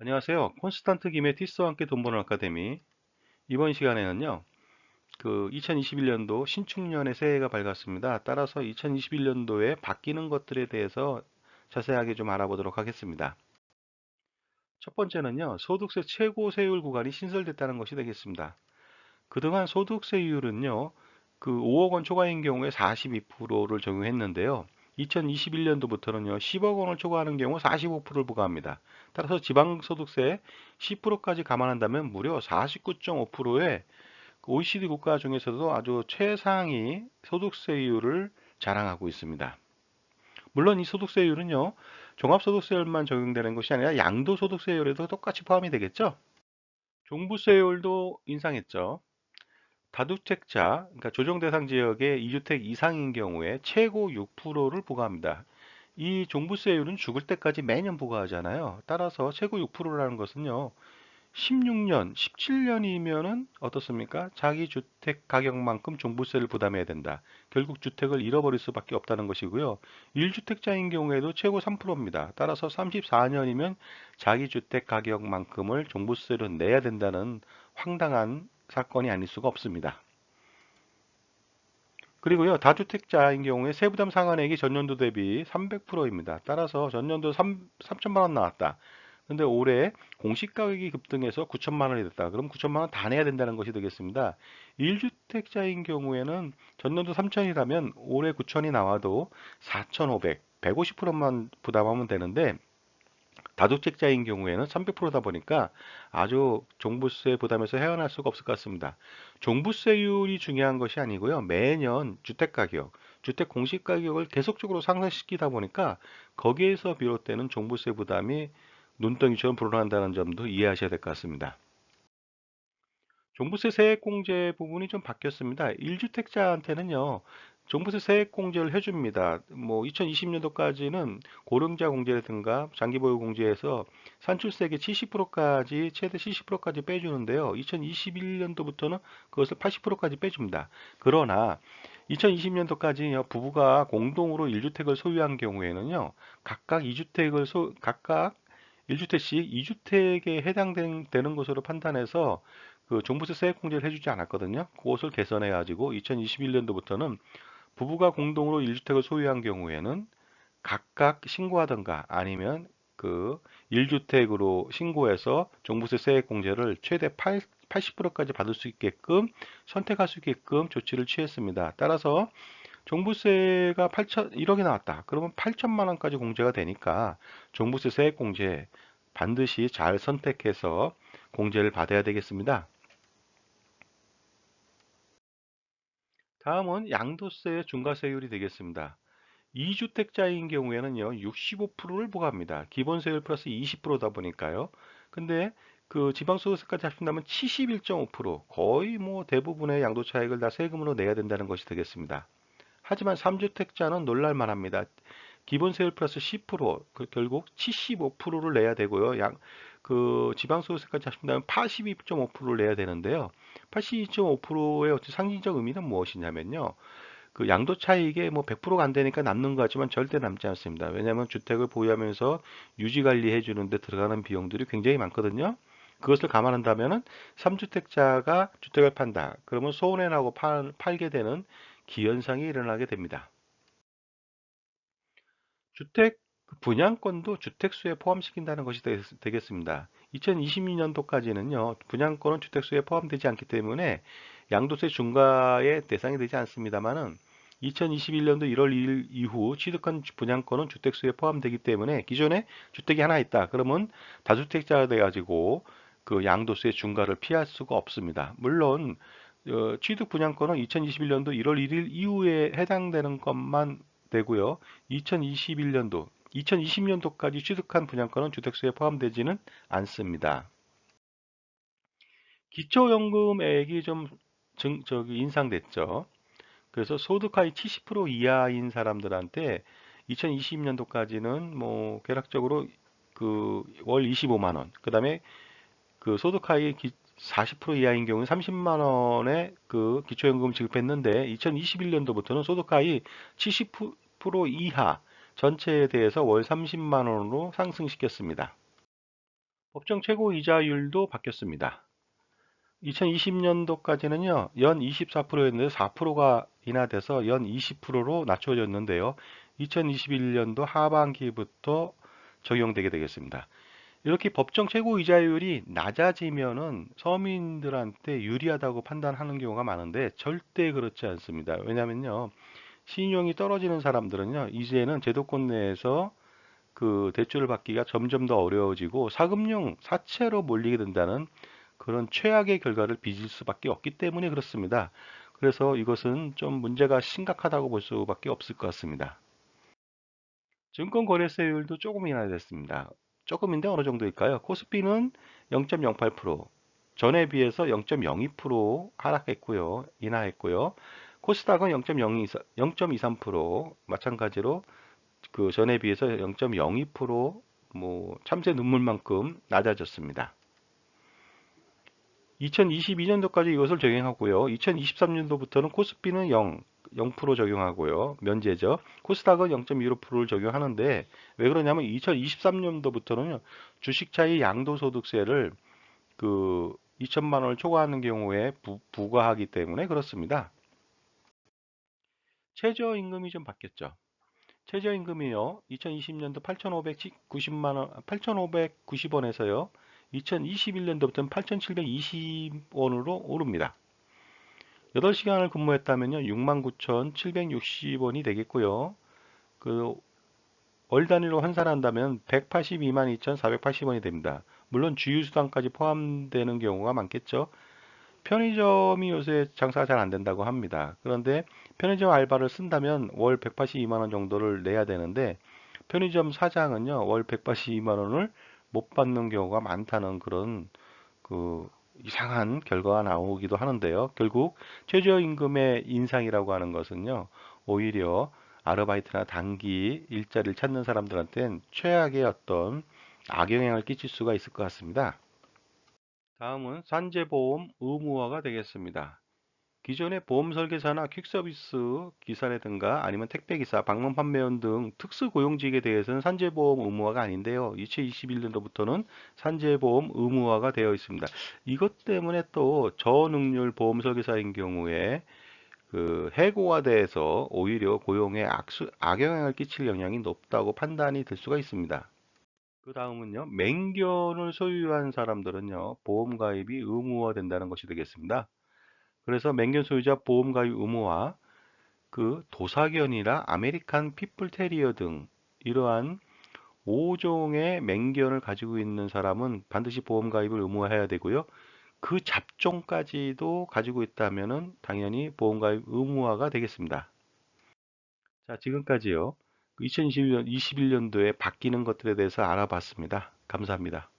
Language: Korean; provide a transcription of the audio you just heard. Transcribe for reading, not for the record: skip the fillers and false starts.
안녕하세요. 콘스탄트 김의 티스와 함께 돈 버는 아카데미. 이번 시간에는요, 2021년도 신축년의 새해가 밝았습니다. 따라서 2021년도에 바뀌는 것들에 대해서 자세하게 좀 알아보도록 하겠습니다. 첫 번째는요, 소득세 최고 세율 구간이 신설됐다는 것이 되겠습니다. 그동안 소득세율은요, 5억 원 초과인 경우에 42%를 적용했는데요. 2021년도부터는요, 10억 원을 초과하는 경우 45%를 부과합니다. 따라서 지방소득세 10%까지 감안한다면 무려 49.5%의 OECD 국가 중에서도 아주 최상위 소득세율을 자랑하고 있습니다. 물론 이 소득세율은요, 종합소득세율만 적용되는 것이 아니라 양도소득세율에도 똑같이 포함이 되겠죠? 종부세율도 인상했죠. 다주택자, 그러니까 조정 대상 지역의 2주택 이상인 경우에 최고 6%를 부과합니다. 이 종부세율은 죽을 때까지 매년 부과하잖아요. 따라서 최고 6%라는 것은요, 16년, 17년이면은 어떻습니까? 자기 주택 가격만큼 종부세를 부담해야 된다. 결국 주택을 잃어버릴 수밖에 없다는 것이고요. 1주택자인 경우에도 최고 3%입니다. 따라서 34년이면 자기 주택 가격만큼을 종부세를 내야 된다는 황당한 사건이 아닐 수가 없습니다. 그리고요, 다주택자인 경우에 세부담 상환액이 전년도 대비 300%입니다. 따라서 전년도 3천만 원 나왔다. 근데 올해 공시가격이 급등해서 9천만 원이 됐다. 그럼 9천만 원 다 내야 된다는 것이 되겠습니다. 1주택자인 경우에는 전년도 3천이라면 올해 9천이 나와도 4,500, 150%만 부담하면 되는데 다주택자인 경우에는 300%다 보니까 아주 종부세 부담에서 헤어날 수가 없을 것 같습니다. 종부세율이 중요한 것이 아니고요. 매년 주택가격, 주택 공시가격을 계속적으로 상승시키다 보니까 거기에서 비롯되는 종부세 부담이 눈덩이처럼 불어난다는 점도 이해하셔야 될 것 같습니다. 종부세 세액공제 부분이 좀 바뀌었습니다. 1주택자한테는요, 종부세 세액공제를 해줍니다. 뭐, 2020년도까지는 고령자 공제라든가 장기보유 공제에서 산출세계 70%까지, 최대 70%까지 빼주는데요. 2021년도부터는 그것을 80%까지 빼줍니다. 그러나 2020년도까지 부부가 공동으로 1주택을 소유한 경우에는요, 각각 1주택씩 2주택에 해당되는 것으로 판단해서 종부세 세액 공제를 해주지 않았거든요. 그것을 개선해 가지고 2021년도부터는 부부가 공동으로 1주택을 소유한 경우에는 각각 신고하던가 아니면 1주택으로 신고해서 종부세 세액 공제를 최대 80%까지 받을 수 있게끔 선택할 수 있게끔 조치를 취했습니다. 따라서 종부세가 1억이 나왔다. 그러면 8천만 원까지 공제가 되니까 종부세 세액 공제 반드시 잘 선택해서 공제를 받아야 되겠습니다. 다음은 양도세의 중과세율이 되겠습니다. 2주택자인 경우에는요, 65%를 부과합니다. 기본세율 플러스 20%다 보니까요. 근데 지방소득세까지 합친다면 71.5%, 거의 뭐 대부분의 양도 차익을 다 세금으로 내야 된다는 것이 되겠습니다. 하지만 3주택자는 놀랄만 합니다. 기본세율 플러스 10%, 결국 75%를 내야 되고요. 지방소득세까지 하신다면 82.5%를 내야 되는데요. 82.5%의 어떤 상징적 의미는 무엇이냐면요. 양도 차익에 뭐 100%가 안 되니까 남는 것 같지만 절대 남지 않습니다. 왜냐하면 주택을 보유하면서 유지 관리해 주는데 들어가는 비용들이 굉장히 많거든요. 그것을 감안한다면은 3주택자가 주택을 판다. 그러면 손해 나고 팔게 되는 기현상이 일어나게 됩니다. 주택 분양권도 주택수에 포함시킨다는 것이 되겠습니다. 2022년도까지는요, 분양권은 주택수에 포함되지 않기 때문에 양도세 중과의 대상이 되지 않습니다만은 2021년도 1월 1일 이후 취득한 분양권은 주택수에 포함되기 때문에 기존에 주택이 하나 있다. 그러면 다주택자가 돼가지고 양도세 중과를 피할 수가 없습니다. 물론 취득 분양권은 2021년도 1월 1일 이후에 해당되는 것만 되고요. 2021년도, 2020년도까지 취득한 분양권은 주택수에 포함되지는 않습니다. 기초연금액이 좀 인상됐죠. 그래서 소득 하위 70% 이하인 사람들한테 2020년도까지는 뭐 개락적으로 월 25만 원, 그다음에 소득 하위 40% 이하인 경우는 30만 원의 기초연금 지급했는데 2021년도부터는 소득 하위 70% 이하 전체에 대해서 월 30만 원으로 상승시켰습니다. 법정 최고 이자율도 바뀌었습니다. 2020년도까지는요, 연 24%였는데 4%가 인하돼서 연 20%로 낮춰졌는데요. 2021년도 하반기부터 적용되게 되겠습니다. 이렇게 법정 최고 이자율이 낮아지면은 서민들한테 유리하다고 판단하는 경우가 많은데 절대 그렇지 않습니다. 왜냐면요, 신용이 떨어지는 사람들은요, 이제는 제도권 내에서 그 대출을 받기가 점점 더 어려워지고 사금융 사채로 몰리게 된다는 그런 최악의 결과를 빚을 수밖에 없기 때문에 그렇습니다. 그래서 이것은 좀 문제가 심각하다고 볼 수밖에 없을 것 같습니다. 증권거래세율도 조금 인하됐습니다. 조금인데 어느 정도일까요? 코스피는 0.08%, 전에 비해서 0.02% 하락했고요. 인하했고요. 코스닥은 0.23%, 마찬가지로 그 전에 비해서 0.02% 참새 눈물만큼 낮아졌습니다. 2022년도까지 이것을 적용하고요. 2023년도부터는 코스피는 0% 적용하고요. 면제죠. 코스닥은 0.15%를 적용하는데 왜 그러냐면 2023년도부터는 주식 차이 양도소득세를 그 2천만 원을 초과하는 경우에 부과하기 때문에 그렇습니다. 최저임금이 좀 바뀌었죠. 최저임금이요. 2020년도 8,590만 원, 8,590원에서요. 2021년도부터는 8,720원으로 오릅니다. 8시간을 근무했다면요. 69,760원이 되겠고요. 그 월 단위로 환산한다면 182만 2,480원이 됩니다. 물론 주유수당까지 포함되는 경우가 많겠죠. 편의점이 요새 장사가 잘 안 된다고 합니다. 그런데 편의점 알바를 쓴다면 월 182만 원 정도를 내야 되는데 편의점 사장은요, 월 182만 원을 못 받는 경우가 많다는 그런 그 이상한 결과가 나오기도 하는데요. 결국 최저임금의 인상이라고 하는 것은요, 오히려 아르바이트나 단기 일자리를 찾는 사람들한테는 최악의 어떤 악영향을 끼칠 수가 있을 것 같습니다. 다음은 산재보험 의무화가 되겠습니다. 기존의 보험 설계사나 퀵서비스 기사라든가 아니면 택배기사, 방문 판매원 등 특수고용직에 대해서는 산재보험 의무화가 아닌데요. 2021년도부터는 산재보험 의무화가 되어 있습니다. 이것 때문에 또 저능률 보험 설계사인 경우에 그 해고화돼서 오히려 고용에 악영향을 끼칠 영향이 높다고 판단이 될 수가 있습니다. 그 다음은요, 맹견을 소유한 사람들은요, 보험 가입이 의무화된다는 것이 되겠습니다. 그래서 맹견 소유자 보험 가입 의무화, 그 도사견이나 아메리칸 피플 테리어 등 이러한 5종의 맹견을 가지고 있는 사람은 반드시 보험 가입을 의무화해야 되고요. 그 잡종까지도 가지고 있다면은 당연히 보험 가입 의무화가 되겠습니다. 자, 지금까지요. 2021년도에 바뀌는 것들에 대해서 알아봤습니다. 감사합니다.